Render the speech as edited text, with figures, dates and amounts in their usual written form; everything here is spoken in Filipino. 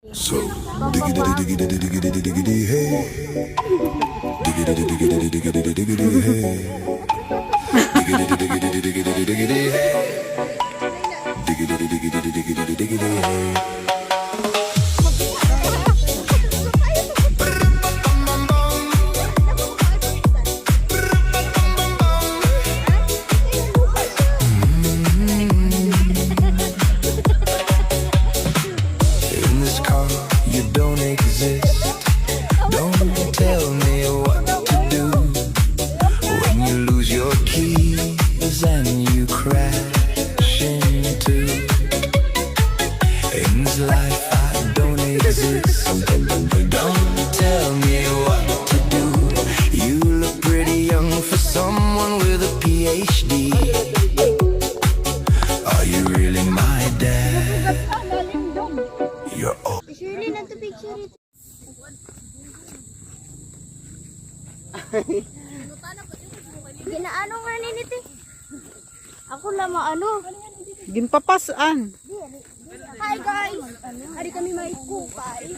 So diggity diggity diggity diggity hey, diggity diggity diggity diggity hey, diggity diggity diggity diggity hey, diggity diggity diggity diggity hey. Ginaano nga ninit eh. Ako lang maano. Ginpapasan. Hi guys. Ari kami may kupay.